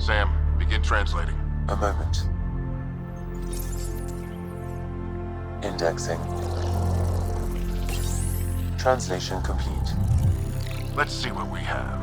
Sam, begin translating. A moment. Indexing. Translation complete. Let's see what we have.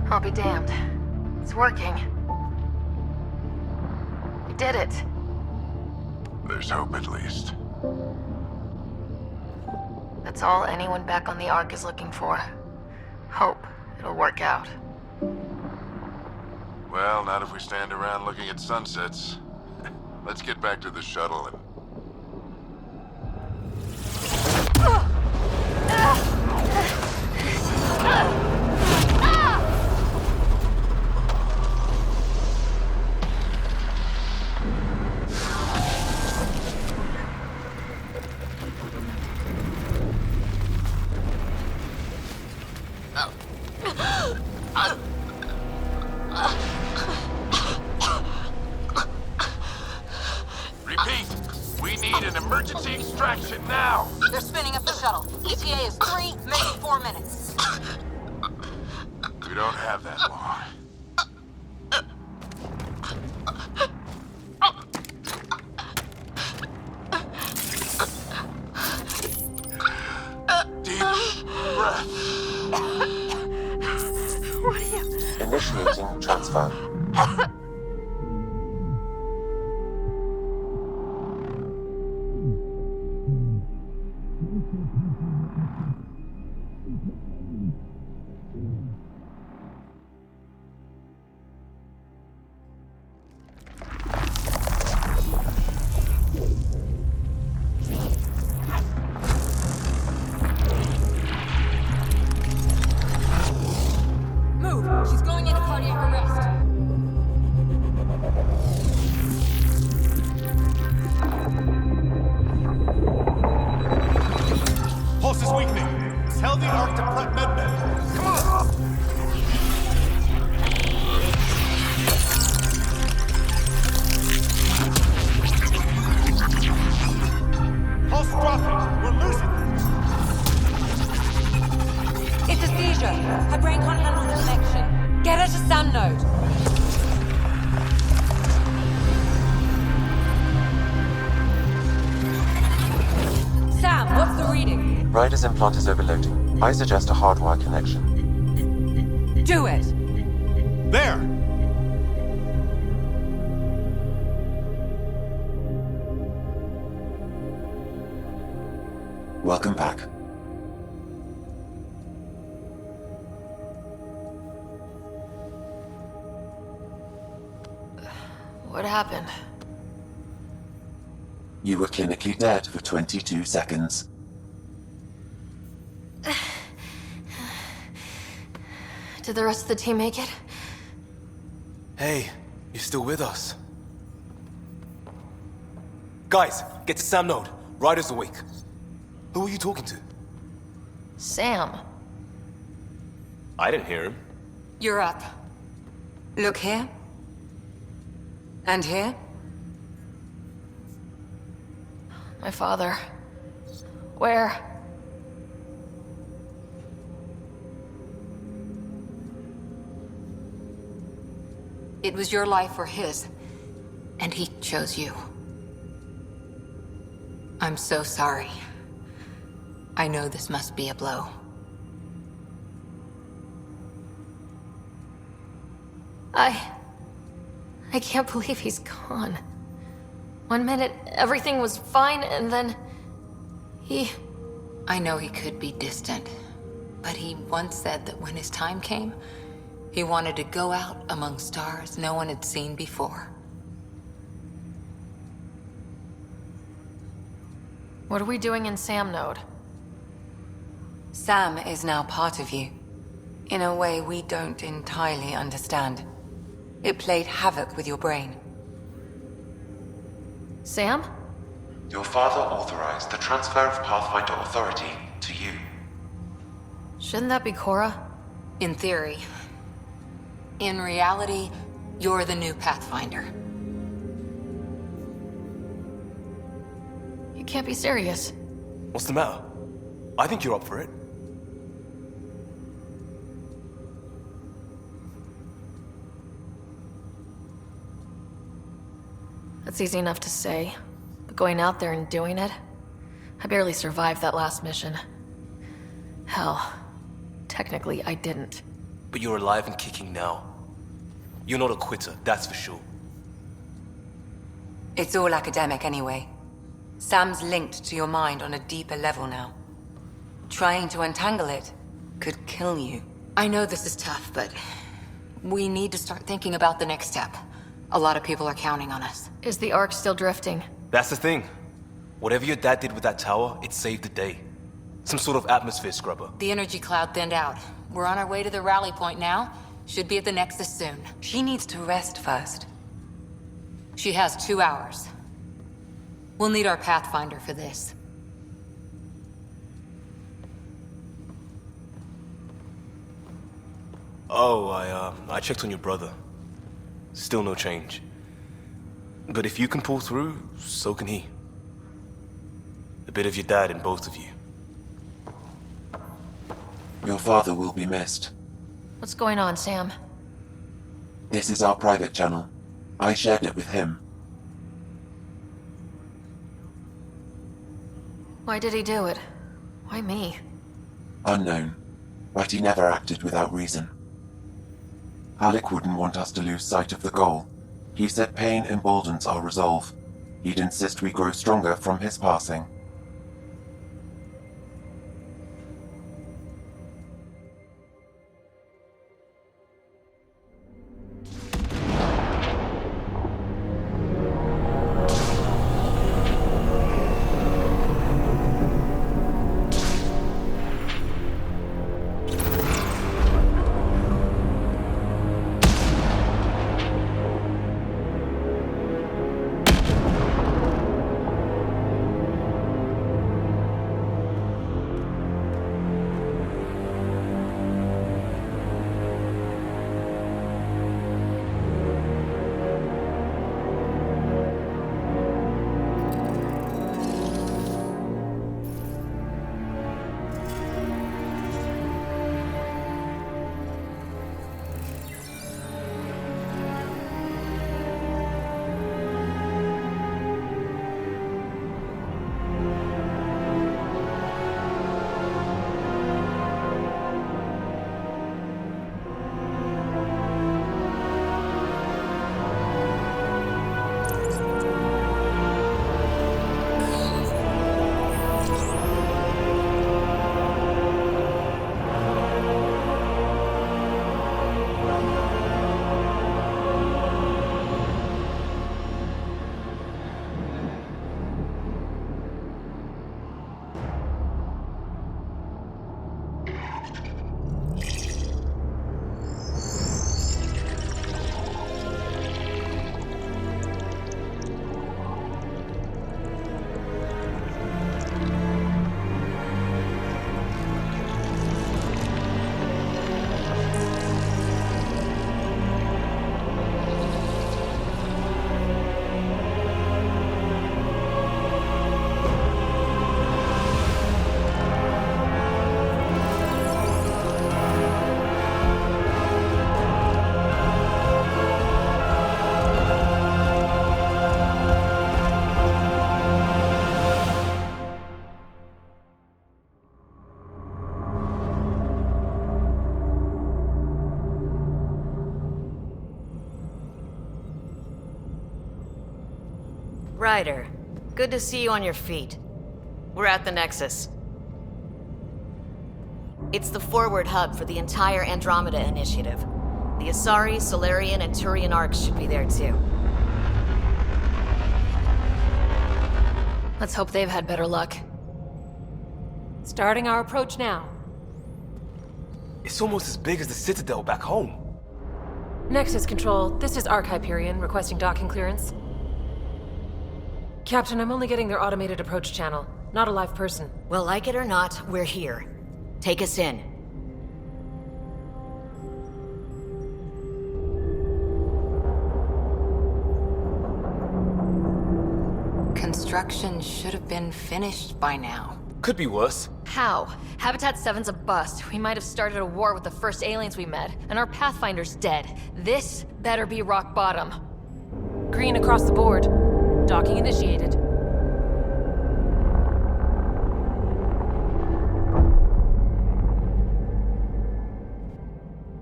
I'll be damned. It's working. We did it. There's hope at least. That's all anyone back on the Ark is looking for. Hope it'll work out. Well, not if we stand around looking at sunsets. Let's get back to the shuttle and... Repeat! We need an emergency extraction now! They're spinning up the shuttle. ETA is 3, maybe 4 minutes. We don't have that long. Deep breath. What are you... Initiating transfer. Move! She's going into cardiac arrest. Pulse is weakening. Tell the Ark to prep medbay. Come on! Pulse dropping. We're losing them. It's a seizure. Her brain can't handle the connection. Get her to Sam Node. Sam, what's the reading? Ryder's implant is overloading. I suggest a hardwire connection. Do it! There! Welcome back. What happened? You were clinically dead for 22 seconds. Did the rest of the team make it? Hey, you're still with us. Guys, get to Sam Node. Ryder's awake. Who are you talking to? Sam. I didn't hear him. You're up. Look here. And here. My father. Where? It was your life or his, and he chose you. I'm so sorry. I know this must be a blow. I can't believe he's gone. 1 minute, everything was fine, and then... I know he could be distant, But he once said that when his time came, he wanted to go out among stars no one had seen before. What are we doing in Sam Node? Sam is now part of you, in a way we don't entirely understand. It played havoc with your brain. Sam? Your father authorized the transfer of Pathfinder authority to you. Shouldn't that be Cora? In theory. In reality, you're the new Pathfinder. You can't be serious. What's the matter? I think you're up for it. That's easy enough to say. But going out there and doing it? I barely survived that last mission. Hell, technically I didn't. But you're alive and kicking now. You're not a quitter, that's for sure. It's all academic anyway. Sam's linked to your mind on a deeper level now. Trying to untangle it could kill you. I know this is tough, but we need to start thinking about the next step. A lot of people are counting on us. Is the Ark still drifting? That's the thing. Whatever your dad did with that tower, it saved the day. Some sort of atmosphere scrubber. The energy cloud thinned out. We're on our way to the rally point now. Should be at the Nexus soon. She needs to rest first. She has 2 hours. We'll need our Pathfinder for this. Oh, I checked on your brother. Still no change. But if you can pull through, so can he. A bit of your dad in both of you. Your father will be missed. What's going on, Sam? This is our private channel. I shared it with him. Why did he do it? Why me? Unknown, but he never acted without reason. Alec wouldn't want us to lose sight of the goal. He said pain emboldens our resolve. He'd insist we grow stronger from his passing. Ryder, good to see you on your feet. We're at the Nexus. It's the forward hub for the entire Andromeda Initiative. The Asari, Solarian, and Turian arcs should be there too. Let's hope they've had better luck. Starting our approach now. It's almost as big as the Citadel back home. Nexus Control, this is Arc Hyperion requesting docking clearance. Captain, I'm only getting their automated approach channel, not a live person. Well, like it or not, we're here. Take us in. Construction should have been finished by now. Could be worse. How? Habitat 7's a bust. We might have started a war with the first aliens we met, and our Pathfinder's dead. This better be rock bottom. Green across the board. Docking initiated.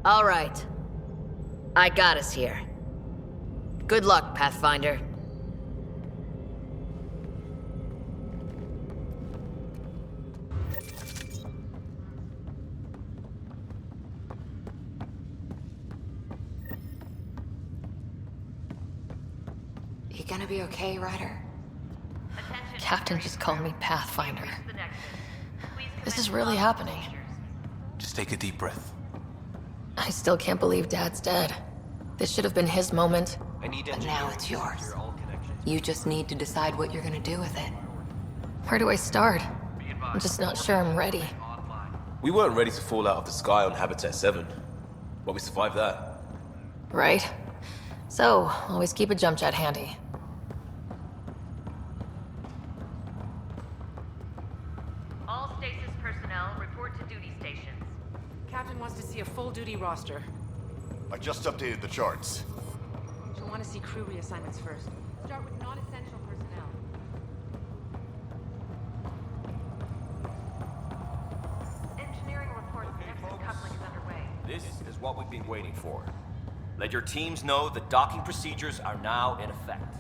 All right. I got us here. Good luck, Pathfinder. You gonna be okay, Ryder? Captain just called me Pathfinder. This is really happening. Just take a deep breath. I still can't believe Dad's dead. This should have been his moment. But now it's yours. You just need to decide what you're gonna do with it. Where do I start? I'm just not sure I'm ready. We weren't ready to fall out of the sky on Habitat 7, but we survived that. Right? So, always keep a jump jet handy. All stasis personnel report to duty stations. Captain wants to see a full duty roster. I just updated the charts. She'll want to see crew reassignments first. Start with non-essential personnel. Engineering reports Nexus coupling is underway. This is what we've been waiting for. Let your teams know that docking procedures are now in effect.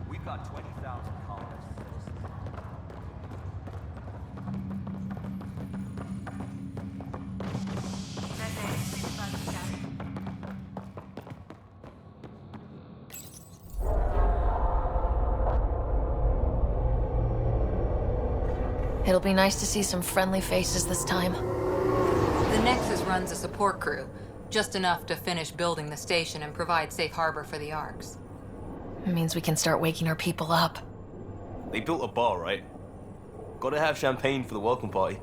We've got 20,000 colonists. It'll be nice to see some friendly faces this time. The Nexus runs a support crew, just enough to finish building the station and provide safe harbor for the Arcs. It means we can start waking our people up. They built a bar, right? Gotta have champagne for the welcome party.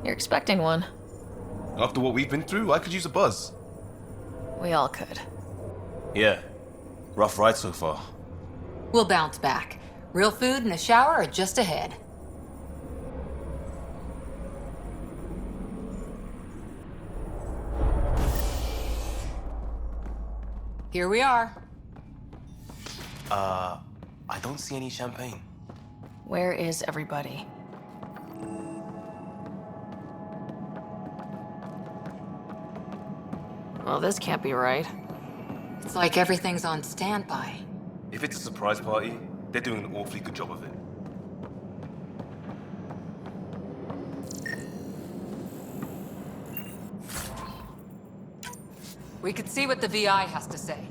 You're expecting one. After what we've been through, I could use a buzz. We all could. Yeah. Rough ride so far. We'll bounce back. Real food and a shower are just ahead. Here we are. I don't see any champagne. Where is everybody? Well, this can't be right. It's like everything's on standby. If it's a surprise party, they're doing an awfully good job of it. We could see what the VI has to say.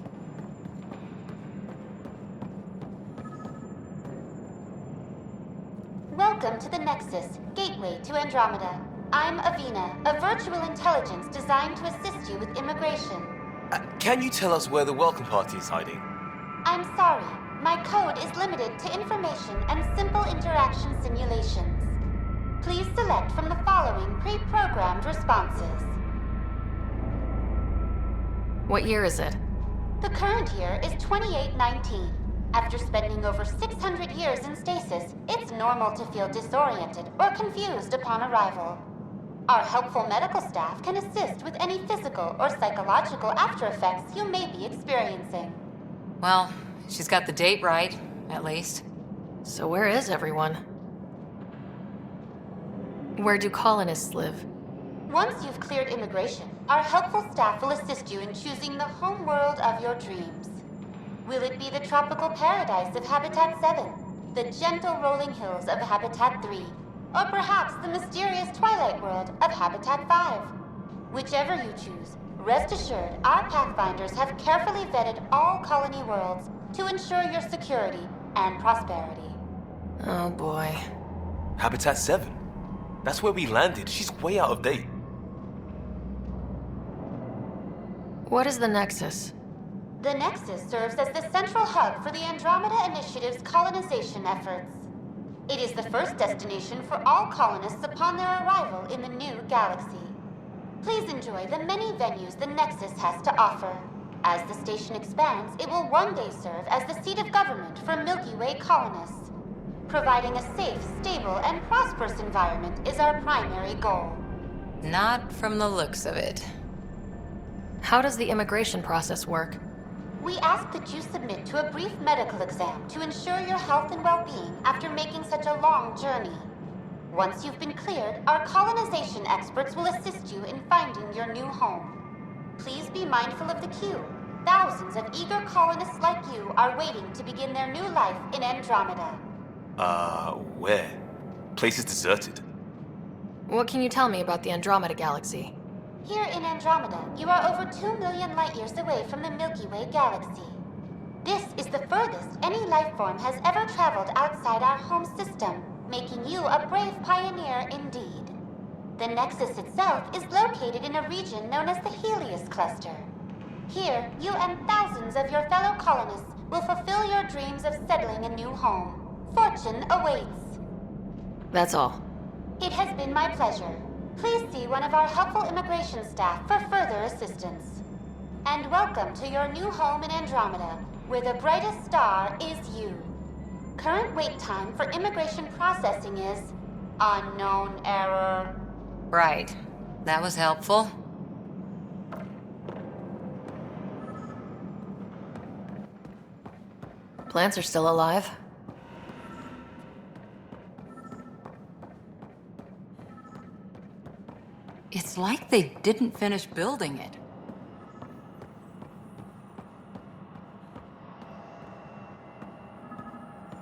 Welcome to the Nexus, gateway to Andromeda. I'm Avina, a virtual intelligence designed to assist you with immigration. Can you tell us where the welcome party is hiding? I'm sorry, my code is limited to information and simple interaction simulations. Please select from the following pre-programmed responses. What year is it? The current year is 2819. After spending over 600 years in stasis, it's normal to feel disoriented or confused upon arrival. Our helpful medical staff can assist with any physical or psychological after effects you may be experiencing. Well, she's got the date right, at least. So where is everyone? Where do colonists live? Once you've cleared immigration, our helpful staff will assist you in choosing the home world of your dreams. Will it be the tropical paradise of Habitat 7? The gentle rolling hills of Habitat 3? or perhaps the mysterious twilight world of Habitat 5. Whichever you choose, rest assured our Pathfinders have carefully vetted all colony worlds to ensure your security and prosperity. Oh boy. Habitat 7? That's where we landed. She's way out of date. What is the Nexus? The Nexus serves as the central hub for the Andromeda Initiative's colonization efforts. It is the first destination for all colonists upon their arrival in the new galaxy. Please enjoy the many venues the Nexus has to offer. As the station expands, it will one day serve as the seat of government for Milky Way colonists. Providing a safe, stable, and prosperous environment is our primary goal. Not from the looks of it. How does the immigration process work? We ask that you submit to a brief medical exam to ensure your health and well-being after making such a long journey. Once you've been cleared, our colonization experts will assist you in finding your new home. Please be mindful of the queue. Thousands of eager colonists like you are waiting to begin their new life in Andromeda. Where? Place is deserted. What can you tell me about the Andromeda Galaxy? Here in Andromeda, you are over 2 million light-years away from the Milky Way galaxy. This is the furthest any life form has ever traveled outside our home system, making you a brave pioneer indeed. The Nexus itself is located in a region known as the Helios Cluster. Here, you and thousands of your fellow colonists will fulfill your dreams of settling a new home. Fortune awaits. That's all. It has been my pleasure. Please see one of our helpful immigration staff for further assistance. And welcome to your new home in Andromeda, where the brightest star is you. Current wait time for immigration processing is unknown error. Right. That was helpful. Plants are still alive. It's like they didn't finish building it.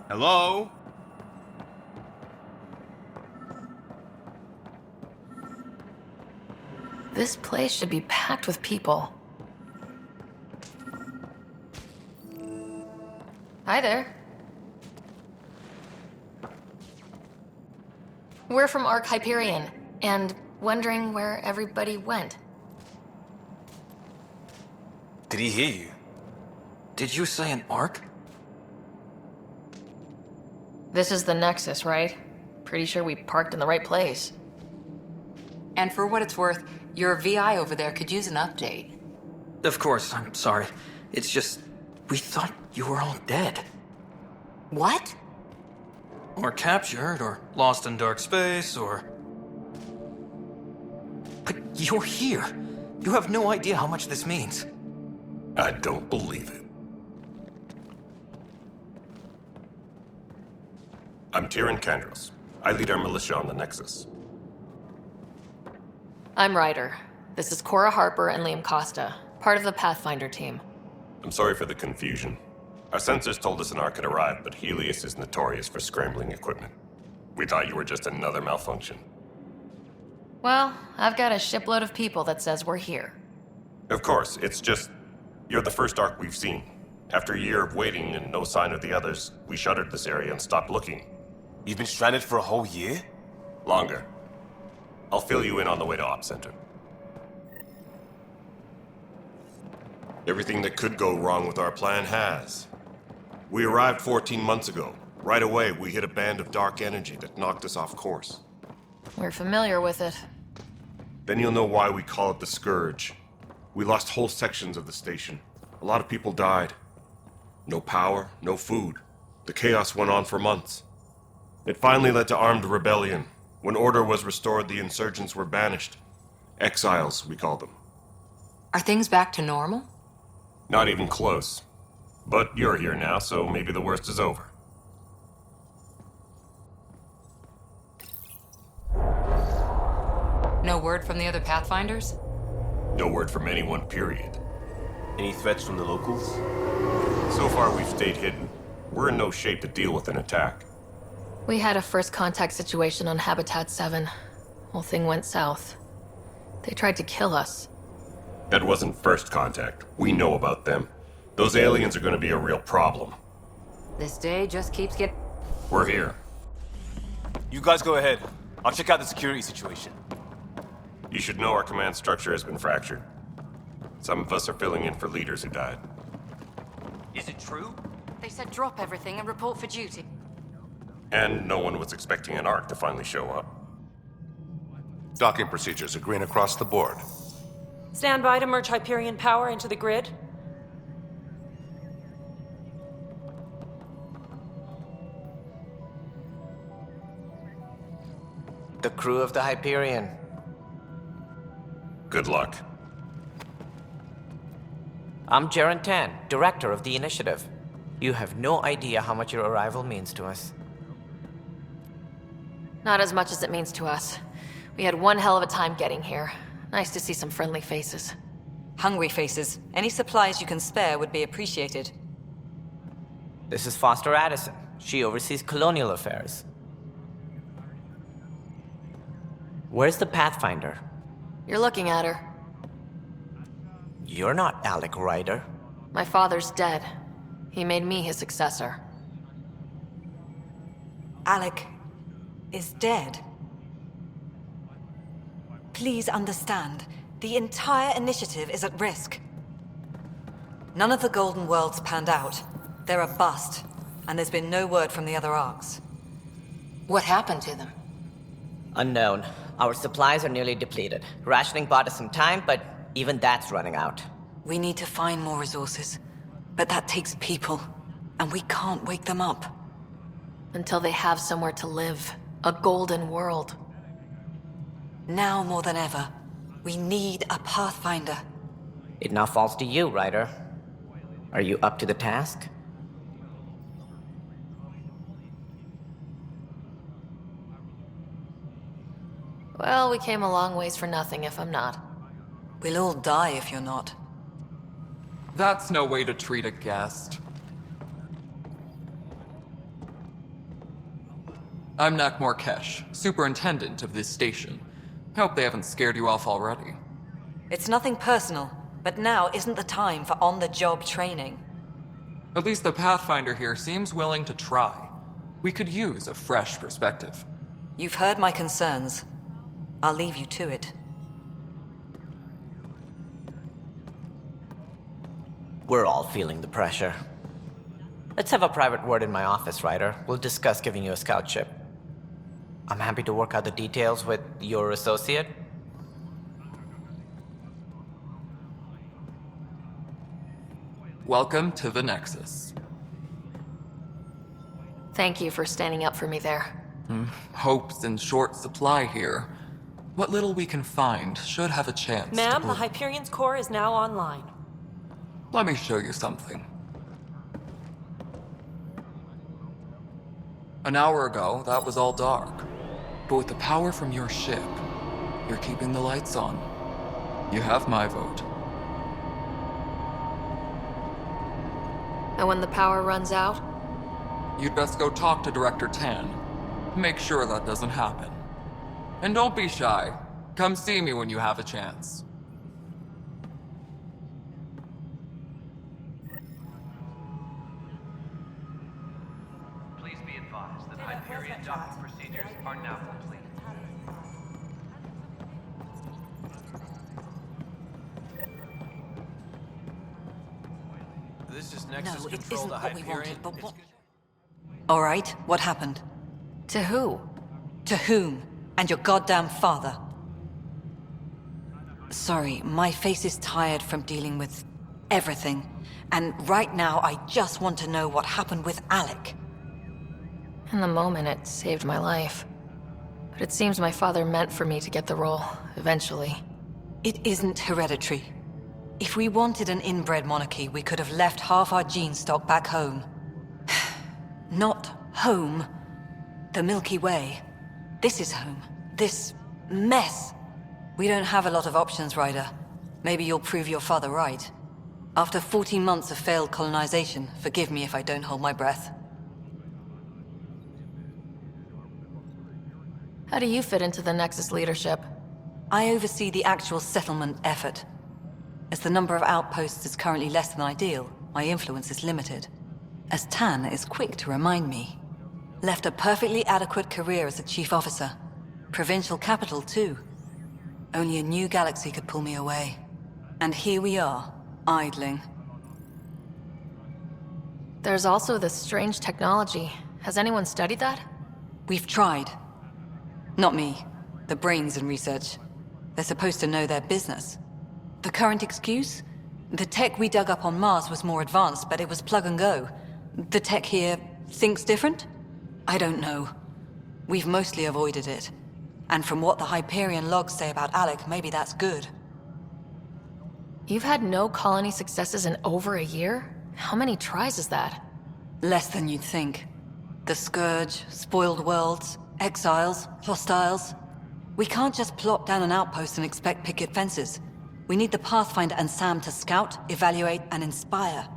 Hello? This place should be packed with people. Hi there. We're from Ark Hyperion, and wondering where everybody went. Did he hear you? Did you say an arc? This is the Nexus, right? Pretty sure we parked in the right place. And for what it's worth, your VI over there could use an update. Of course, I'm sorry. It's just, we thought you were all dead. What? Or captured, or lost in dark space, or... But you're here. You have no idea how much this means. I don't believe it. I'm Tyrion Kandros. I lead our militia on the Nexus. I'm Ryder. This is Cora Harper and Liam Costa, part of the Pathfinder team. I'm sorry for the confusion. Our sensors told us an Ark had arrived, but Helios is notorious for scrambling equipment. We thought you were just another malfunction. Well, I've got a shipload of people that says we're here. Of course, it's just... You're the first Ark we've seen. After a year of waiting and no sign of the others, we shuttered this area and stopped looking. You've been stranded for a whole year? Longer. I'll fill you in on the way to Op Center. Everything that could go wrong with our plan has. We arrived 14 months ago. Right away, we hit a band of dark energy that knocked us off course. We're familiar with it. Then you'll know why we call it the Scourge. We lost whole sections of the station. A lot of people died. No power, no food. The chaos went on for months. It finally led to armed rebellion. When order was restored, the insurgents were banished. Exiles, we call them. Are things back to normal? Not even close. But you're here now, so maybe the worst is over. No word from the other Pathfinders? No word from anyone, period. Any threats from the locals? So far, we've stayed hidden. We're in no shape to deal with an attack. We had a first contact situation on Habitat 7. Whole thing went south. They tried to kill us. That wasn't first contact. We know about them. Those aliens are gonna be a real problem. This day just keeps getting... We're here. You guys go ahead. I'll check out the security situation. You should know our command structure has been fractured. Some of us are filling in for leaders who died. Is it true? They said drop everything and report for duty. And no one was expecting an Ark to finally show up. Docking procedures are green across the board. Stand by to merge Hyperion power into the grid. The crew of the Hyperion. Good luck. I'm Jaren Tan, director of the initiative. You have no idea how much your arrival means to us. Not as much as it means to us. We had one hell of a time getting here. Nice to see some friendly faces. Hungry faces. Any supplies you can spare would be appreciated. This is Foster Addison. She oversees colonial affairs. Where's the Pathfinder? You're looking at her. You're not Alec Ryder. My father's dead. He made me his successor. Alec is dead. Please understand, the entire initiative is at risk. None of the Golden Worlds panned out. They're a bust, and there's been no word from the other Arks. What happened to them? Unknown. Our supplies are nearly depleted. Rationing bought us some time, but even that's running out. We need to find more resources, but that takes people, and we can't wake them up. Until they have somewhere to live. A golden world. Now more than ever, we need a Pathfinder. It now falls to you, Ryder. Are you up to the task? Well, we came a long ways for nothing if I'm not. We'll all die if you're not. That's no way to treat a guest. I'm Nakmor Kesh, superintendent of this station. Hope they haven't scared you off already. It's nothing personal, but now isn't the time for on-the-job training. At least the Pathfinder here seems willing to try. We could use a fresh perspective. You've heard my concerns. I'll leave you to it. We're all feeling the pressure. Let's have a private word in my office, Ryder. We'll discuss giving you a scout ship. I'm happy to work out the details with your associate. Welcome to the Nexus. Thank you for standing up for me there. Hope's in short supply here. What little we can find should have a chance Ma'am, to the Hyperion's core is now online. Let me show you something. An hour ago, that was all dark. But with the power from your ship, you're keeping the lights on. You have my vote. And when the power runs out? You'd best go talk to Director Tan. Make sure that doesn't happen. And don't be shy. Come see me when you have a chance. Please be advised that Hyperion docking procedures are now complete. This is No, Nexus it Control isn't to what we Hyperion. wanted, but what... All right, what happened? To who? To whom? And your goddamn father. Sorry, my face is tired from dealing with everything. And right now, I just want to know what happened with Alec. In the moment, it saved my life. But it seems my father meant for me to get the role, eventually. It isn't hereditary. If we wanted an inbred monarchy, we could have left half our gene stock back home. Not home. The Milky Way. This is home. This mess. We don't have a lot of options, Ryder. Maybe you'll prove your father right. After 14 months of failed colonization, forgive me if I don't hold my breath. How do you fit into the Nexus leadership? I oversee the actual settlement effort. As the number of outposts is currently less than ideal, my influence is limited. As Tan is quick to remind me. Left a perfectly adequate career as a chief officer. Provincial capital, too. Only a new galaxy could pull me away. And here we are, idling. There's also this strange technology. Has anyone studied that? We've tried. Not me. The brains in research. They're supposed to know their business. The current excuse? The tech we dug up on Mars was more advanced, but it was plug and go. The tech here thinks different? I don't know. We've mostly avoided it. And from what the Hyperion logs say about Alec, maybe that's good. You've had no colony successes in over a year? How many tries is that? Less than you'd think. The Scourge, spoiled worlds, exiles, hostiles. We can't just plop down an outpost and expect picket fences. We need the Pathfinder and Sam to scout, evaluate, and inspire.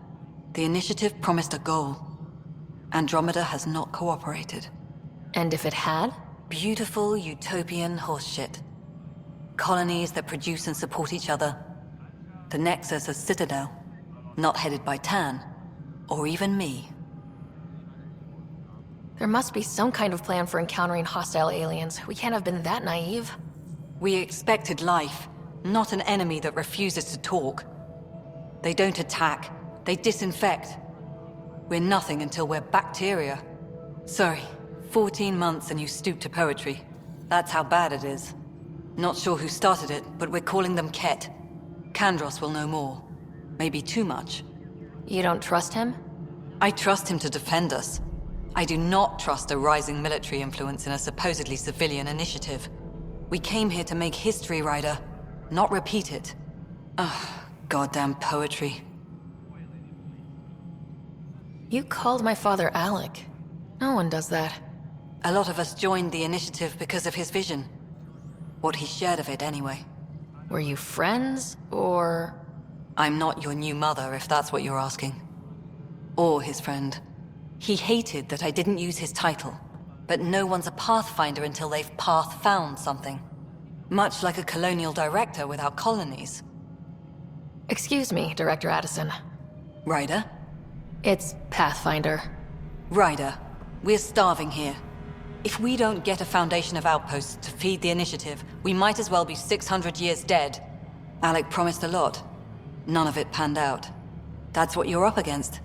The initiative promised a goal. Andromeda has not cooperated. And if it had? Beautiful utopian horseshit. Colonies that produce and support each other. The Nexus a citadel, not headed by Tan, or even me. There must be some kind of plan for encountering hostile aliens. We can't have been that naive. We expected life, not an enemy that refuses to talk. They don't attack, they disinfect. We're nothing until we're bacteria. Sorry, 14 months and you stoop to poetry. That's how bad it is. Not sure who started it, but we're calling them Ket. Kandros will know more. Maybe too much. You don't trust him? I trust him to defend us. I do not trust a rising military influence in a supposedly civilian initiative. We came here to make history, Ryder, not repeat it. Ugh, goddamn poetry. You called my father Alec. No one does that. A lot of us joined the initiative because of his vision. What he shared of it, anyway. Were you friends, or...? I'm not your new mother, if that's what you're asking. Or his friend. He hated that I didn't use his title. But no one's a Pathfinder until they've path-found something. Much like a colonial director without colonies. Excuse me, Director Addison. Ryder? It's Pathfinder. Ryder, we're starving here. If we don't get a foundation of outposts to feed the initiative, we might as well be 600 years dead. Alec promised a lot. None of it panned out. That's what you're up against.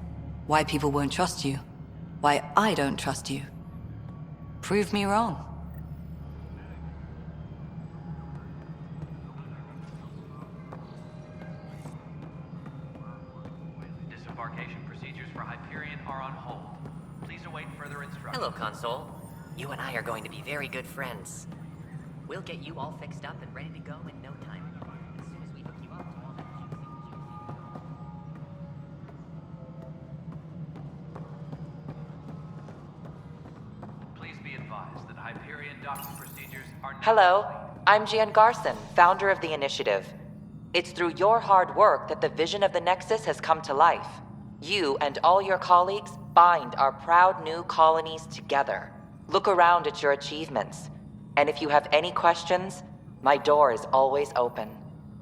Why people won't trust you. Why I don't trust you. Prove me wrong. Disembarkation procedures for Hyperion are on hold. Please await further instructions. Hello, Console. You and I are going to be very good friends. We'll get you all fixed up and ready to go in no time. As soon as we hook you up to all that Please be advised that Hyperion docking procedures are now... Hello, I'm Jan Garson, founder of the Initiative. It's through your hard work that the vision of the Nexus has come to life. You and all your colleagues bind our proud new colonies together. Look around at your achievements. And if you have any questions, my door is always open.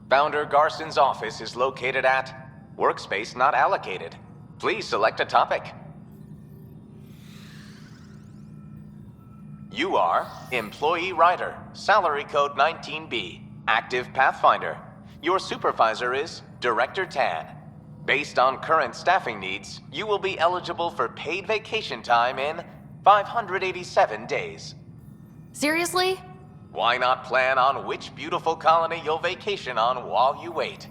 Founder Garson's office is located at Workspace Not Allocated. Please select a topic. You are Employee Ryder, Salary Code 19B, Active Pathfinder. Your supervisor is Director Tan. Based on current staffing needs, you will be eligible for paid vacation time in 587 days. Seriously? Why not plan on which beautiful colony you'll vacation on while you wait?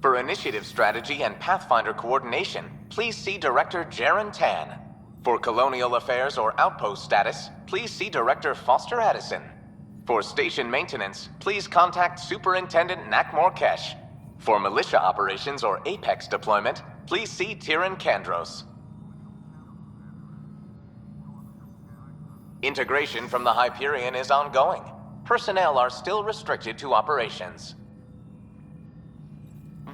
For initiative strategy and Pathfinder coordination, please see Director Jaren Tan. For colonial affairs or outpost status, please see Director Foster Addison. For station maintenance, please contact Superintendent Nakmor Kesh. For militia operations or Apex deployment, please see Tyran Kandros. Integration from the Hyperion is ongoing. Personnel are still restricted to operations.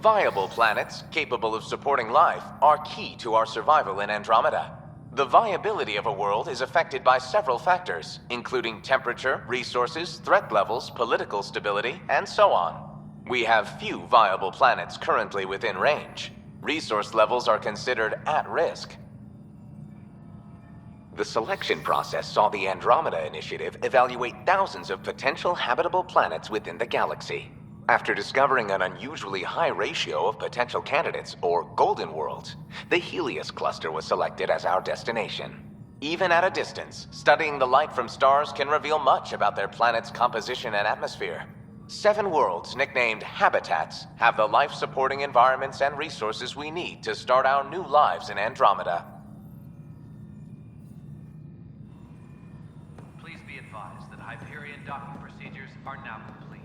Viable planets capable of supporting life are key to our survival in Andromeda. The viability of a world is affected by several factors, including temperature, resources, threat levels, political stability, and so on. We have few viable planets currently within range. Resource levels are considered at risk. The selection process saw the Andromeda Initiative evaluate thousands of potential habitable planets within the galaxy. After discovering an unusually high ratio of potential candidates, or golden worlds, the Helios cluster was selected as our destination. Even at a distance, studying the light from stars can reveal much about their planet's composition and atmosphere. 7 worlds, nicknamed habitats, have the life-supporting environments and resources we need to start our new lives in Andromeda. Please be advised that Hyperion docking procedures are now complete.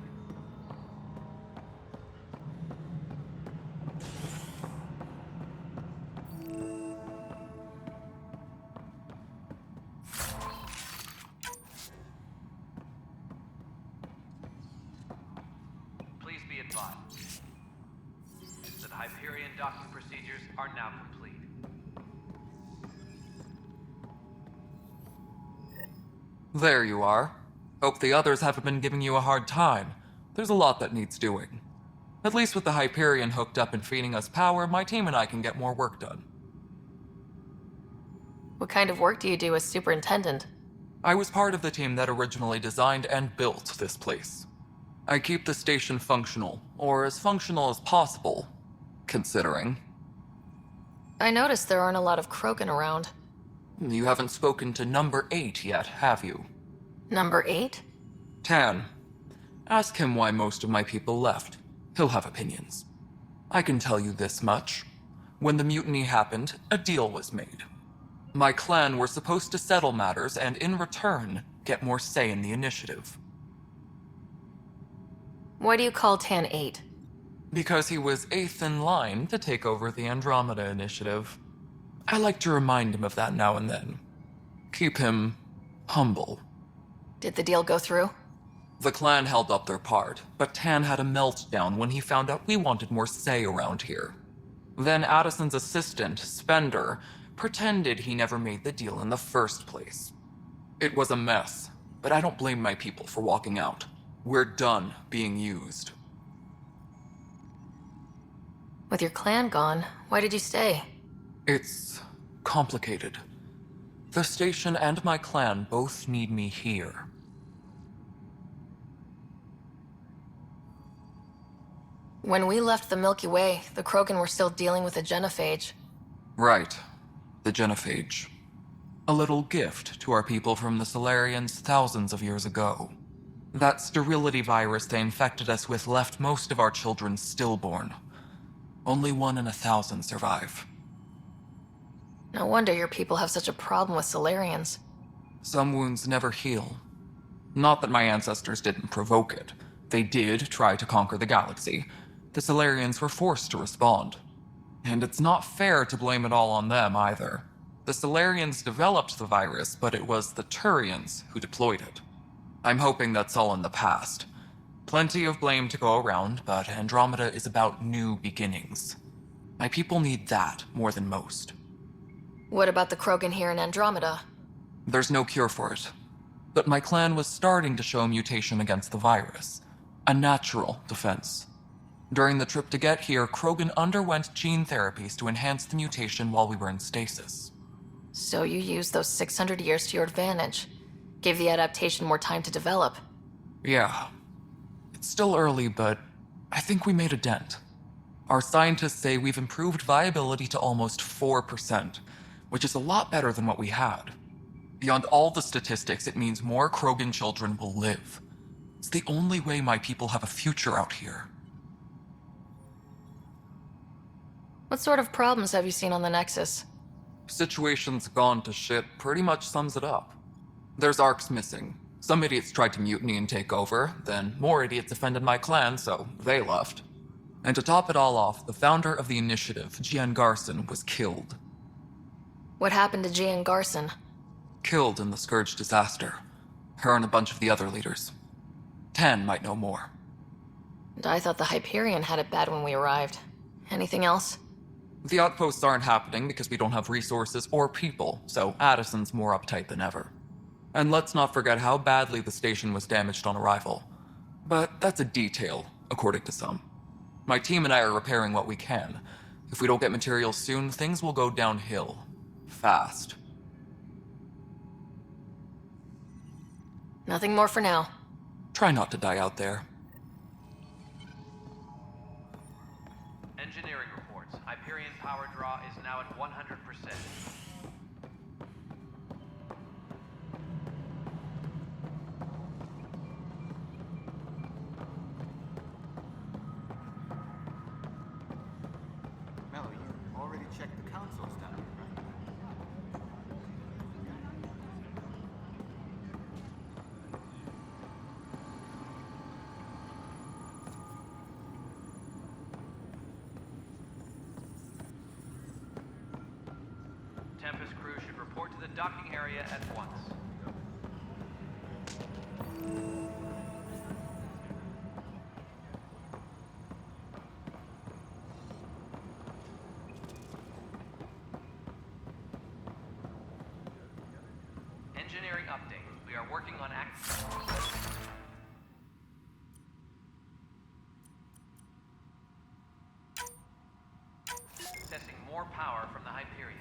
Please be advised that Hyperion docking procedures are now complete. There you are. Hope the others haven't been giving you a hard time. There's a lot that needs doing. At least with the Hyperion hooked up and feeding us power, my team and I can get more work done. What kind of work do you do as superintendent? I was part of the team that originally designed and built this place. I keep the station functional, or as functional as possible, considering. I noticed there aren't a lot of Krogan around. You haven't spoken to Number 8 yet, have you? Number 8? Tan. Ask him why most of my people left. He'll have opinions. I can tell you this much. When the mutiny happened, a deal was made. My clan were supposed to settle matters and, in return, get more say in the initiative. Why do you call Tan 8? Because he was 8th in line to take over the Andromeda Initiative. I like to remind him of that now and then. Keep him humble. Did the deal go through? The clan held up their part, but Tan had a meltdown when he found out we wanted more say around here. Then Addison's assistant, Spender, pretended he never made the deal in the first place. It was a mess, but I don't blame my people for walking out. We're done being used. With your clan gone, why did you stay? It's complicated. The station and my clan both need me here. When we left the Milky Way, the Krogan were still dealing with the genophage. Right. The genophage. A little gift to our people from the Solarians thousands of years ago. That sterility virus they infected us with left most of our children stillborn. Only 1 in 1,000 survive. No wonder your people have such a problem with Solarians. Some wounds never heal. Not that my ancestors didn't provoke it. They did try to conquer the galaxy. The Solarians were forced to respond. And it's not fair to blame it all on them either. The Solarians developed the virus, but it was the Turians who deployed it. I'm hoping that's all in the past. Plenty of blame to go around, but Andromeda is about new beginnings. My people need that more than most. What about the Krogan here in Andromeda? There's no cure for it. But my clan was starting to show a mutation against the virus. A natural defense. During the trip to get here, Krogan underwent gene therapies to enhance the mutation while we were in stasis. So you used those 600 years to your advantage. Gave the adaptation more time to develop. Yeah. It's still early, but I think we made a dent. Our scientists say we've improved viability to almost 4%, which is a lot better than what we had. Beyond all the statistics, it means more Krogan children will live. It's the only way my people have a future out here. What sort of problems have you seen on the Nexus? Situation's gone to shit pretty much sums it up. There's ARCs missing. Some idiots tried to mutiny and take over, then more idiots offended my clan, so they left. And to top it all off, the founder of the initiative, Gian Garson, was killed. What happened to Gian Garson? Killed in the Scourge disaster. Her and a bunch of the other leaders. Tan might know more. And I thought the Hyperion had it bad when we arrived. Anything else? The outposts aren't happening because we don't have resources or people, so Addison's more uptight than ever. And let's not forget how badly the station was damaged on arrival. But that's a detail, according to some. My team and I are repairing what we can. If we don't get materials soon, things will go downhill. Fast. Nothing more for now. Try not to die out there. Engineering reports. Hyperion power draw is now at 100%. Mello, you already checked the consoles down here, right? Tempest crew should report to the docking area at once. Engineering update. We are working on accessing more power from the Hyperion.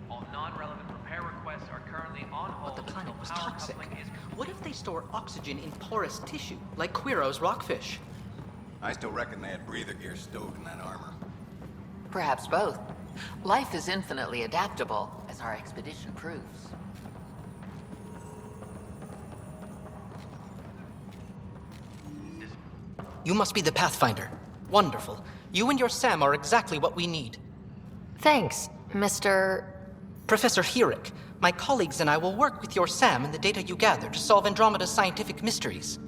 All non-relevant repair requests are currently on hold. But the planet was until power toxic. coupling is What if they store oxygen in porous tissue, like Quiro's rockfish? I still reckon they had breather gear stowed in that armor. Perhaps both. Life is infinitely adaptable, as our expedition proves. You must be the Pathfinder. Wonderful. You and your Sam are exactly what we need. Thanks, Mr. Professor Herrick. My colleagues and I will work with your Sam and the data you gather to solve Andromeda's scientific mysteries.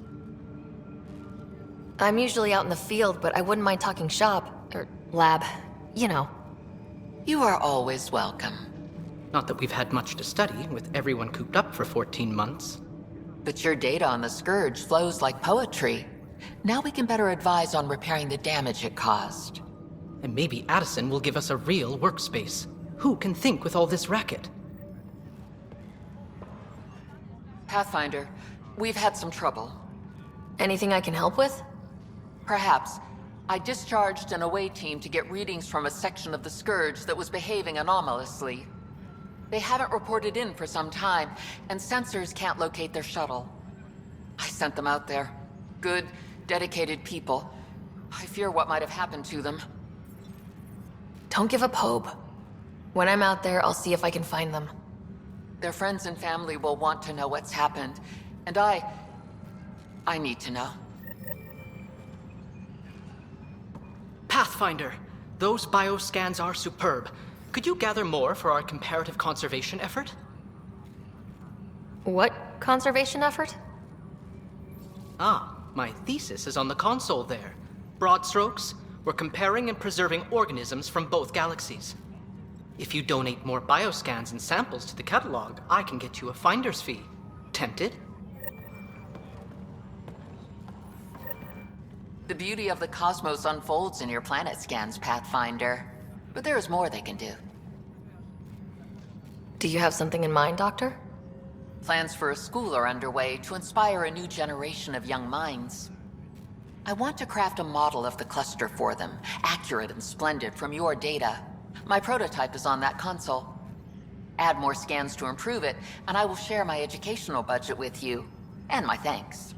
I'm usually out in the field, but I wouldn't mind talking shop, or lab, you know. You are always welcome. Not that we've had much to study, with everyone cooped up for 14 months. But your data on the Scourge flows like poetry. Now we can better advise on repairing the damage it caused. And maybe Addison will give us a real workspace. Who can think with all this racket? Pathfinder, we've had some trouble. Anything I can help with? Perhaps. I discharged an away team to get readings from a section of the Scourge that was behaving anomalously. They haven't reported in for some time, and sensors can't locate their shuttle. I sent them out there. Good, dedicated people. I fear what might have happened to them. Don't give up hope. When I'm out there, I'll see if I can find them. Their friends and family will want to know what's happened, and I need to know. Pathfinder, those bioscans are superb. Could you gather more for our comparative conservation effort? What conservation effort? Ah, my thesis is on the console there. Broad strokes, we're comparing and preserving organisms from both galaxies. If you donate more bioscans and samples to the catalog, I can get you a finder's fee. Tempted? The beauty of the cosmos unfolds in your planet scans, Pathfinder. But there is more they can do. Do you have something in mind, Doctor? Plans for a school are underway to inspire a new generation of young minds. I want to craft a model of the cluster for them, accurate and splendid from your data. My prototype is on that console. Add more scans to improve it, and I will share my educational budget with you. And my thanks.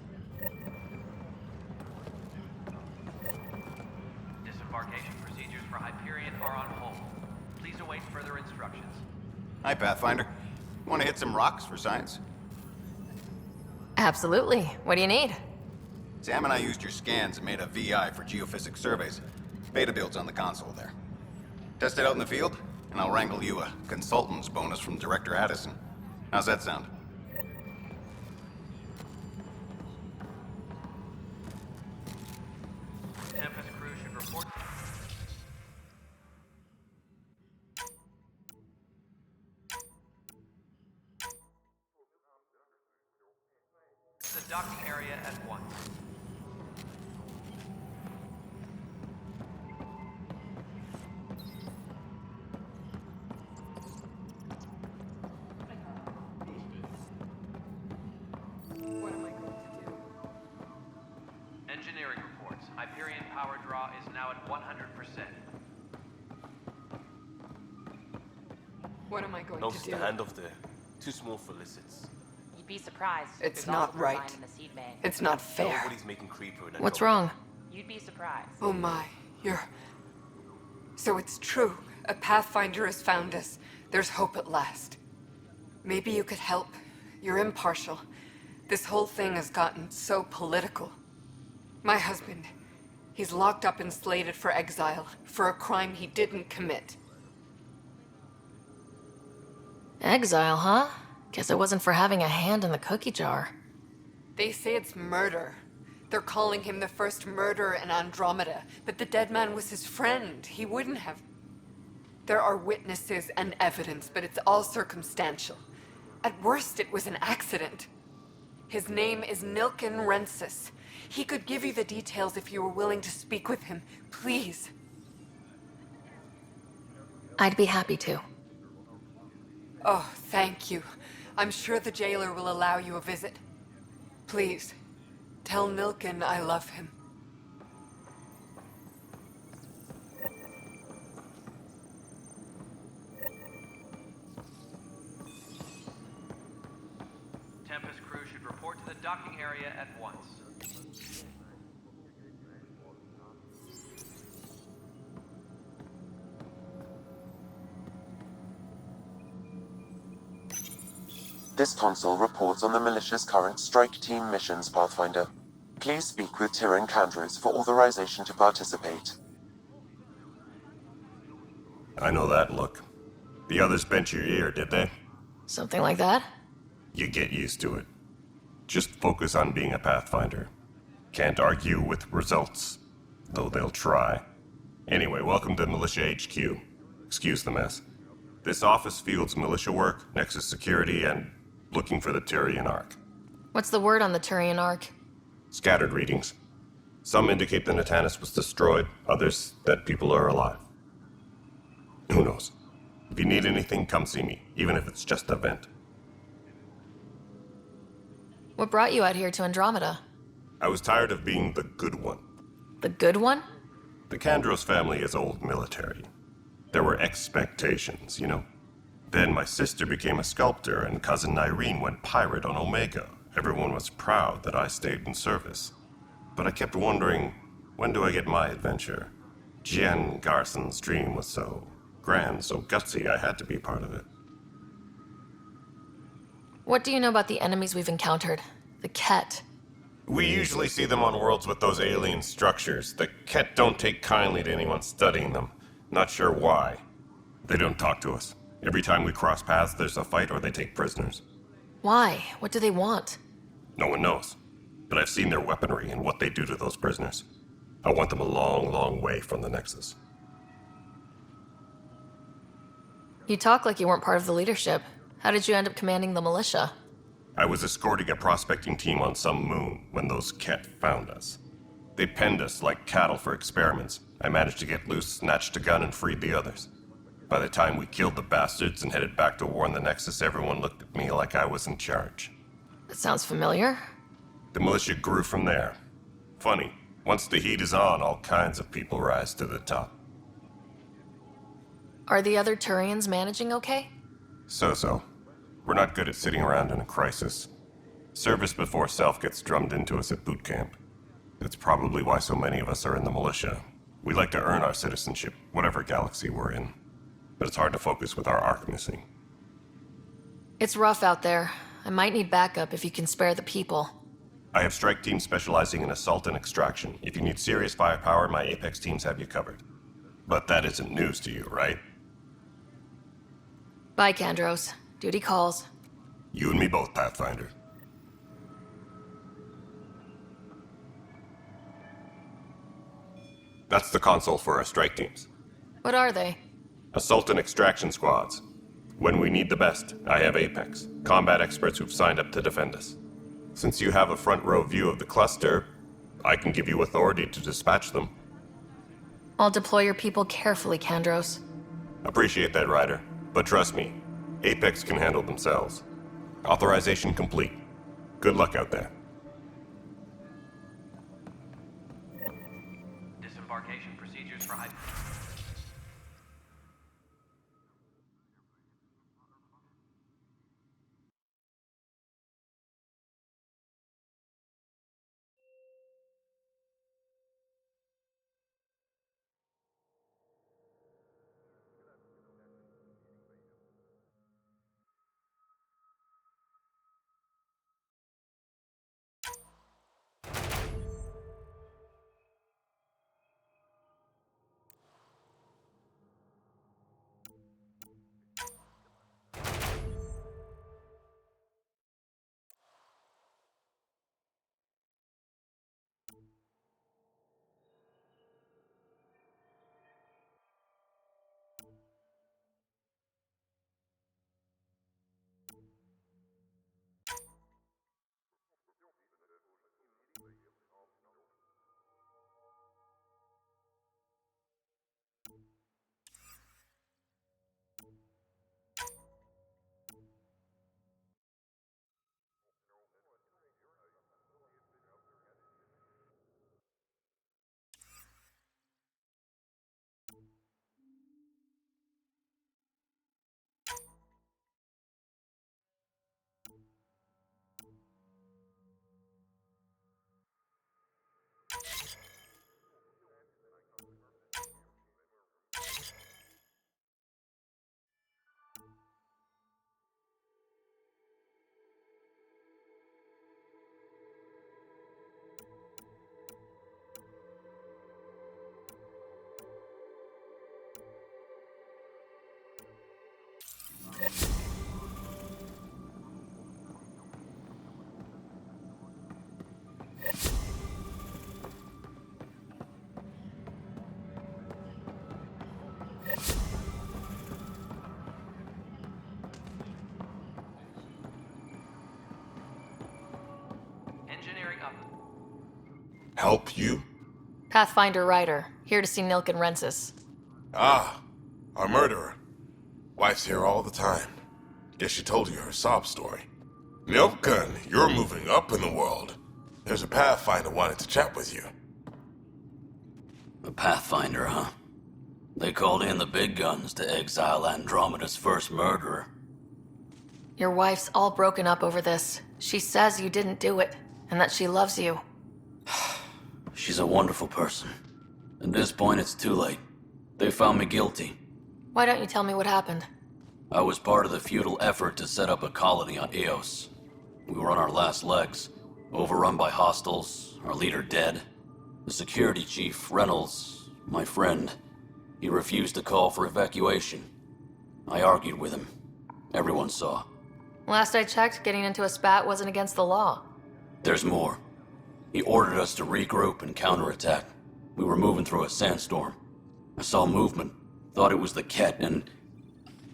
Disembarkation procedures for Hyperion are on hold. Please await further instructions. Hi, Pathfinder. Want to hit some rocks for science? Absolutely. What do you need? Sam and I used your scans and made a VI for geophysics surveys. Beta builds on the console there. Test it out in the field, and I'll wrangle you a consultant's bonus from Director Addison. How's that sound? Tempest crew should report. The docking area at once. draw is now at 100%. What am I going No, to just do? the handoff there. Too small for lizards. You'd be surprised. It's There's not also a right. line in the seed bank. It's not fair. Nobody's making Creeper and What's Andromeda. wrong? You'd be surprised. Oh my, you're... So it's true. A Pathfinder has found us. There's hope at last. Maybe you could help. You're impartial. This whole thing has gotten so political. My husband, he's locked up and slated for exile for a crime he didn't commit. Exile, huh? Guess it wasn't for having a hand in the cookie jar. They say it's murder. They're calling him the first murderer in Andromeda, but the dead man was his friend. He wouldn't have... There are witnesses and evidence, but it's all circumstantial. At worst, it was an accident. His name is Nilken Rensis. He could give you the details if you were willing to speak with him. Please. I'd be happy to. Oh, thank you. I'm sure the jailer will allow you a visit. Please, tell Nilken I love him. Tempest crew should report to the docking area at once. This console reports on the militia's current strike team missions, Pathfinder. Please speak with Tyrion Kandros for authorization to participate. I know that look. The others bent your ear, did they? Something like that? You get used to it. Just focus on being a Pathfinder. Can't argue with results, though they'll try. Anyway, welcome to Militia HQ. Excuse the mess. This office fields militia work, Nexus security, and looking for the Turian Ark. What's the word on the Turian Ark? Scattered readings. Some indicate the Natanus was destroyed, others that people are alive. Who knows? If you need anything, come see me, even if it's just a vent. What brought you out here to Andromeda? I was tired of being the good one. The good one? The Kandros family is old military. There were expectations, you know? Then my sister became a sculptor and cousin Irene went pirate on Omega. Everyone was proud that I stayed in service. But I kept wondering, when do I get my adventure? Jen Garson's dream was so grand, so gutsy, I had to be part of it. What do you know about the enemies we've encountered? The Ket. We usually see them on worlds with those alien structures. The Ket don't take kindly to anyone studying them. Not sure why. They don't talk to us. Every time we cross paths, there's a fight or they take prisoners. Why? What do they want? No one knows. But I've seen their weaponry and what they do to those prisoners. I want them a long, long way from the Nexus. You talk like you weren't part of the leadership. How did you end up commanding the militia? I was escorting a prospecting team on some moon when those Ket found us. They penned us like cattle for experiments. I managed to get loose, snatched a gun, and freed the others. By the time we killed the bastards and headed back to war in the Nexus, everyone looked at me like I was in charge. That sounds familiar. The militia grew from there. Funny, once the heat is on, all kinds of people rise to the top. Are the other Turians managing okay? So-so. We're not good at sitting around in a crisis. Service before self gets drummed into us at boot camp. That's probably why so many of us are in the militia. We like to earn our citizenship, whatever galaxy we're in. But it's hard to focus with our arc missing. It's rough out there. I might need backup if you can spare the people. I have strike teams specializing in assault and extraction. If you need serious firepower, my Apex teams have you covered. But that isn't news to you, right? Bye, Kandros. Duty calls. You and me both, Pathfinder. That's the console for our strike teams. What are they? Assault and extraction squads. When we need the best, I have Apex, combat experts who've signed up to defend us. Since you have a front row view of the cluster, I can give you authority to dispatch them. I'll deploy your people carefully, Kandros. Appreciate that, Ryder. But trust me, Apex can handle themselves. Authorization complete. Good luck out there. Disembarkation Help you? Pathfinder Ryder, here to see Nilk and Rensis. Ah, our murderer. Wife's here all the time. Guess she told you her sob story. Nilken, you're moving up in the world. There's a Pathfinder wanted to chat with you. A Pathfinder, huh? They called in the big guns to exile Andromeda's first murderer. Your wife's all broken up over this. She says you didn't do it, and that she loves you. She's a wonderful person. At this point, it's too late. They found me guilty. Why don't you tell me what happened? I was part of the futile effort to set up a colony on Eos. We were on our last legs, overrun by hostiles, our leader dead. The security chief, Reynolds, my friend, he refused to call for evacuation. I argued with him. Everyone saw. Last I checked, getting into a spat wasn't against the law. There's more. He ordered us to regroup and counterattack. We were moving through a sandstorm. I saw movement, thought it was the Ket, and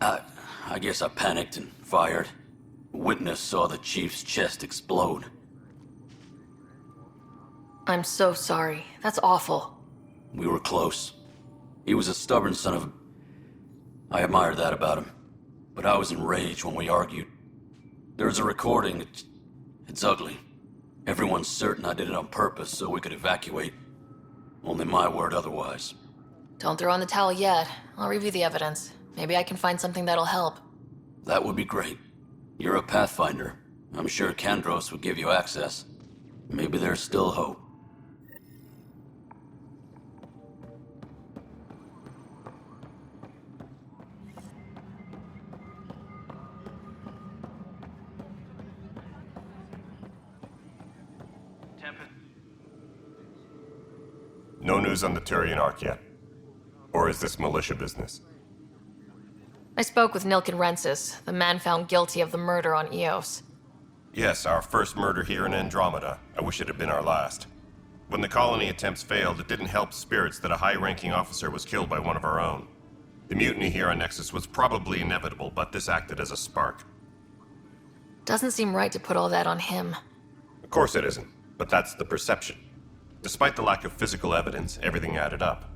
I guess I panicked and fired. A witness saw the chief's chest explode. I'm so sorry. That's awful. We were close. He was a stubborn son of a... I admired that about him. But I was enraged when we argued. There's a recording. It's ugly. Everyone's certain I did it on purpose so we could evacuate. Only my word otherwise. Don't throw in the towel yet. I'll review the evidence. Maybe I can find something that'll help. That would be great. You're a Pathfinder. I'm sure Kandros would give you access. Maybe there's still hope. No news on the Turian Ark yet? Or is this militia business? I spoke with Nilk and Rensis, the man found guilty of the murder on Eos. Yes, our first murder here in Andromeda. I wish it had been our last. When the colony attempts failed, it didn't help spirits that a high-ranking officer was killed by one of our own. The mutiny here on Nexus was probably inevitable, but this acted as a spark. Doesn't seem right to put all that on him. Of course it isn't, but that's the perception. Despite the lack of physical evidence, everything added up.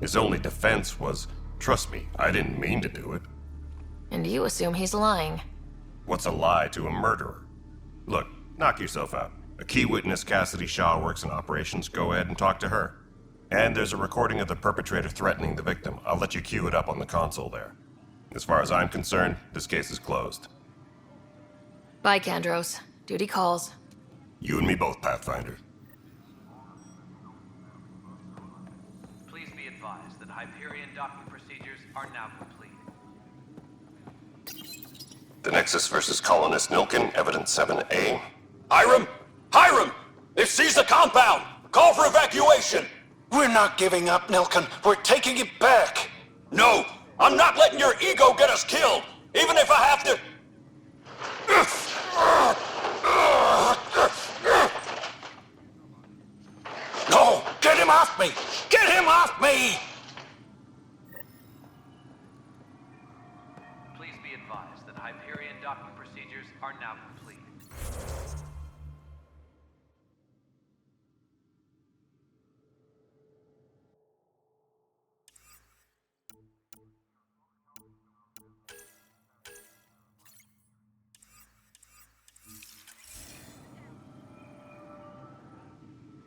His only defense was, trust me, I didn't mean to do it. And you assume he's lying. What's a lie to a murderer? Look, knock yourself out. A key witness, Cassidy Shaw, works in operations. Go ahead and talk to her. And there's a recording of the perpetrator threatening the victim. I'll let you cue it up on the console there. As far as I'm concerned, this case is closed. Bye, Kandros. Duty calls. You and me both, Pathfinder. Please be advised that Hyperion docking procedures are now complete. The Nexus versus Colonist Nilken, Evidence 7A. Hiram! Hiram! They've seized the compound! Call for evacuation! We're not giving up, Nilken. We're taking it back. No! I'm not letting your ego get us killed! Even if I have to... No! Get him off me! Get him off me! Please be advised that Hyperion docking procedures are now complete.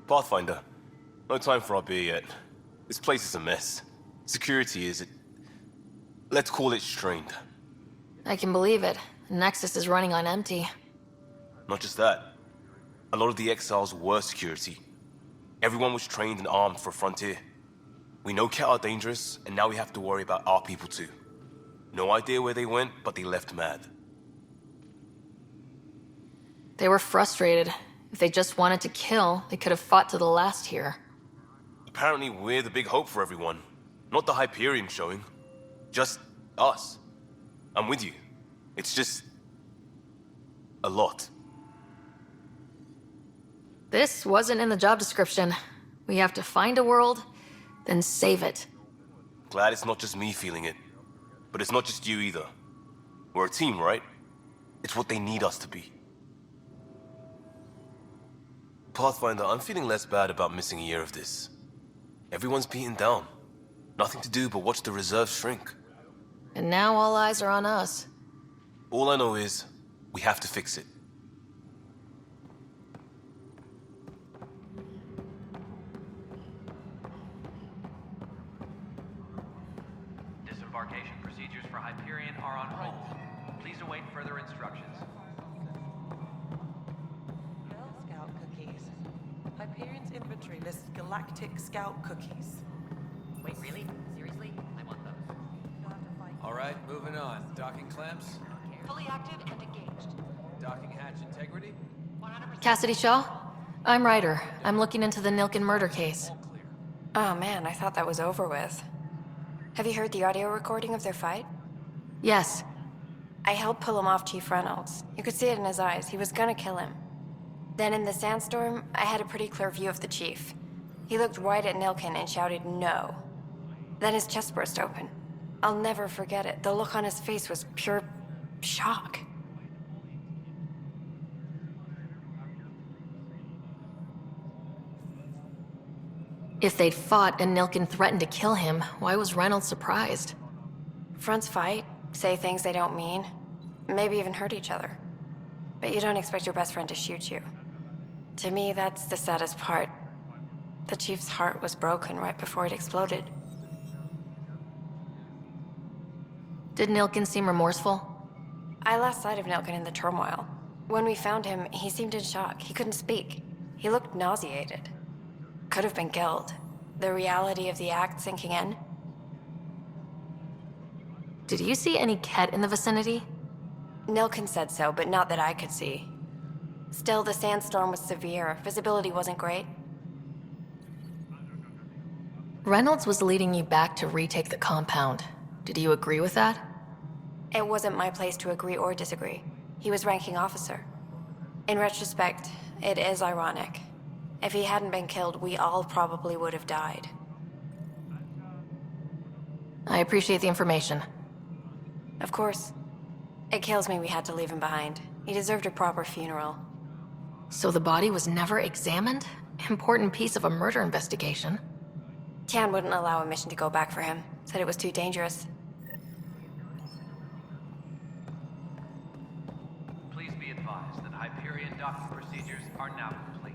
Pathfinder, no time for our beer yet. This place is a mess. Security is... let's call it strained. I can believe it. The Nexus is running on empty. Not just that. A lot of the exiles were security. Everyone was trained and armed for Frontier. We know Ket are dangerous, and now we have to worry about our people too. No idea where they went, but they left mad. They were frustrated. If they just wanted to kill, they could have fought to the last here. Apparently we're the big hope for everyone. Not the Hyperion showing. Just us. I'm with you. It's just... a lot. This wasn't in the job description. We have to find a world, then save it. Glad it's not just me feeling it. But it's not just you either. We're a team, right? It's what they need us to be. Pathfinder, I'm feeling less bad about missing a year of this. Everyone's beaten down. Nothing to do but watch the reserves shrink. And now all eyes are on us. All I know is, we have to fix it. Disembarkation procedures for Hyperion are on hold. Please await further instructions. Girl Scout cookies. Hyperion's inventory lists Galactic Scout cookies. Wait, really? Seriously? I want those. All right, moving on. Docking clamps. Fully active and engaged. Docking hatch integrity. Cassidy Shaw? I'm Ryder. I'm looking into the Nilken murder case. Oh man, I thought that was over with. Have you heard the audio recording of their fight? Yes. I helped pull him off Chief Reynolds. You could see it in his eyes. He was gonna kill him. Then in the sandstorm, I had a pretty clear view of the Chief. He looked right at Nilken and shouted, "No." Then his chest burst open. I'll never forget it. The look on his face was pure shock. If they'd fought and Nilken threatened to kill him, why was Reynolds surprised? Fronts fight, say things they don't mean, maybe even hurt each other. But you don't expect your best friend to shoot you. To me, that's the saddest part. The Chief's heart was broken right before it exploded. Did Nilken seem remorseful? I lost sight of Nilken in the turmoil. When we found him, he seemed in shock. He couldn't speak. He looked nauseated. Could have been killed. The reality of the act sinking in. Did you see any Ket in the vicinity? Nilken said so, but not that I could see. Still, the sandstorm was severe. Visibility wasn't great. Reynolds was leading you back to retake the compound. Did you agree with that? It wasn't my place to agree or disagree. He was ranking officer. In retrospect, it is ironic. If he hadn't been killed, we all probably would have died. I appreciate the information. Of course. It kills me we had to leave him behind. He deserved a proper funeral. So the body was never examined? Important piece of a murder investigation. Tian wouldn't allow a mission to go back for him. Said it was too dangerous. Please be advised that Hyperion docking procedures are now complete.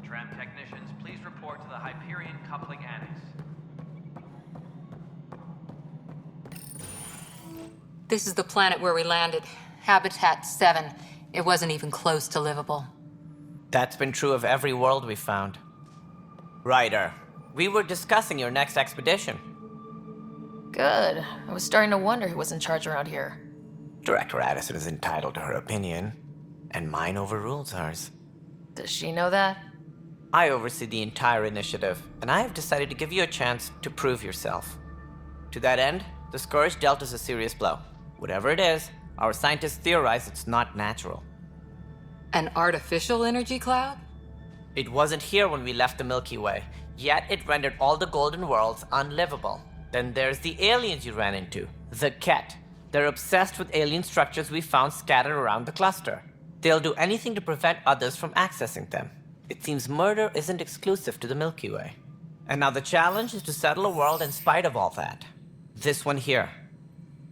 Tram technicians, please report to the Hyperion coupling annex. This is the planet where we landed. Habitat 7. It wasn't even close to livable. That's been true of every world we found. Ryder, we were discussing your next expedition. Good. I was starting to wonder who was in charge around here. Director Addison is entitled to her opinion, and mine overrules hers. Does she know that? I oversee the entire initiative, and I have decided to give you a chance to prove yourself. To that end, the Scourge dealt us a serious blow. Whatever it is, our scientists theorize it's not natural. An artificial energy cloud? It wasn't here when we left the Milky Way, yet it rendered all the golden worlds unlivable. Then there's the aliens you ran into, the Ket. They're obsessed with alien structures we found scattered around the cluster. They'll do anything to prevent others from accessing them. It seems murder isn't exclusive to the Milky Way. And now the challenge is to settle a world in spite of all that. This one here.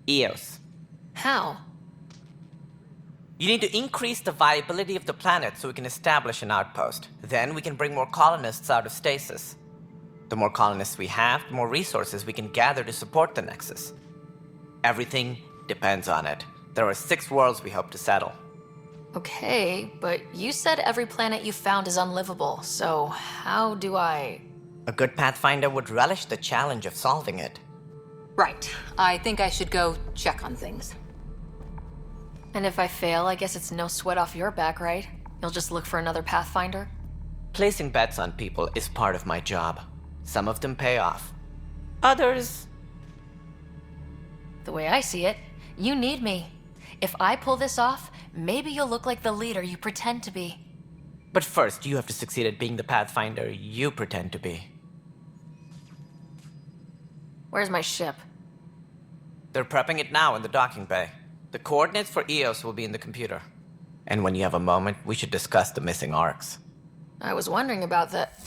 Eos. How? You need to increase the viability of the planet so we can establish an outpost. Then we can bring more colonists out of stasis. The more colonists we have, the more resources we can gather to support the Nexus. Everything depends on it. There are 6 worlds we hope to settle. Okay, but you said every planet you found is unlivable, so how do I... A good Pathfinder would relish the challenge of solving it. Right. I think I should go check on things. And if I fail, I guess it's no sweat off your back, right? You'll just look for another Pathfinder? Placing bets on people is part of my job. Some of them pay off. Others... The way I see it, you need me. If I pull this off, maybe you'll look like the leader you pretend to be. But first, you have to succeed at being the Pathfinder you pretend to be. Where's my ship? They're prepping it now in the docking bay. The coordinates for Eos will be in the computer. And when you have a moment, we should discuss the missing arcs. I was wondering about that.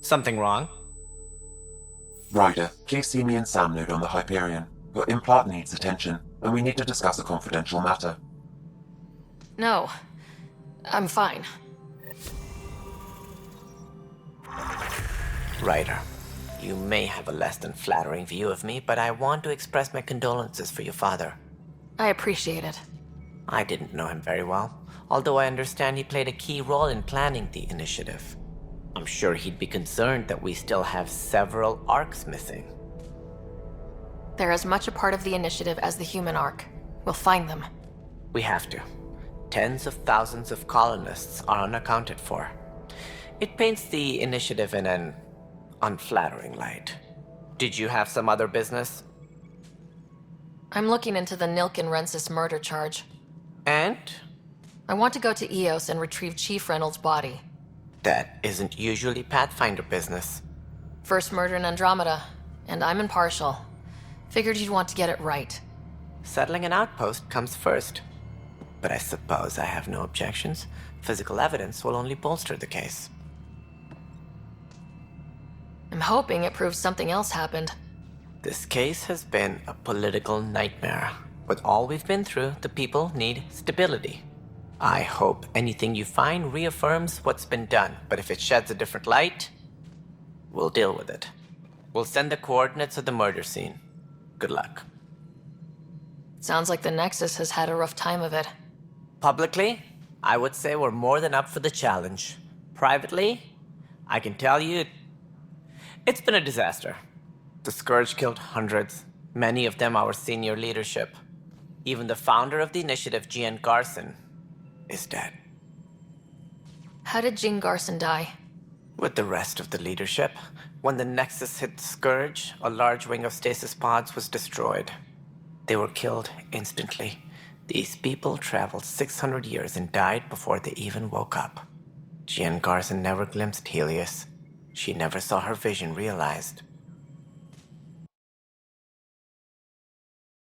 Something wrong? Ryder, please see me and Sam node on the Hyperion. Your implant needs attention, and we need to discuss a confidential matter. No. I'm fine. Ryder, you may have a less than flattering view of me, but I want to express my condolences for your father. I appreciate it. I didn't know him very well, although I understand he played a key role in planning the initiative. I'm sure he'd be concerned that we still have several arcs missing. They're as much a part of the initiative as the human arc. We'll find them. We have to. Tens of thousands of colonists are unaccounted for. It paints the initiative in an unflattering light. Did you have some other business? I'm looking into the Nilken Rensis murder charge. And? I want to go to Eos and retrieve Chief Reynolds' body. That isn't usually Pathfinder business. First murder in Andromeda, and I'm impartial. Figured you'd want to get it right. Settling an outpost comes first. But I suppose I have no objections. Physical evidence will only bolster the case. I'm hoping it proves something else happened. This case has been a political nightmare. With all we've been through, the people need stability. I hope anything you find reaffirms what's been done, but if it sheds a different light, we'll deal with it. We'll send the coordinates of the murder scene. Good luck. Sounds like the Nexus has had a rough time of it. Publicly, I would say we're more than up for the challenge. Privately, I can tell you, it's been a disaster. The Scourge killed hundreds, many of them our senior leadership. Even the founder of the initiative, Jean Garson, is dead. How did Jean Garson die? With the rest of the leadership, when the Nexus hit the Scourge, a large wing of stasis pods was destroyed. They were killed instantly. These people traveled 600 years and died before they even woke up. Jean Garson never glimpsed Helios. She never saw her vision realized.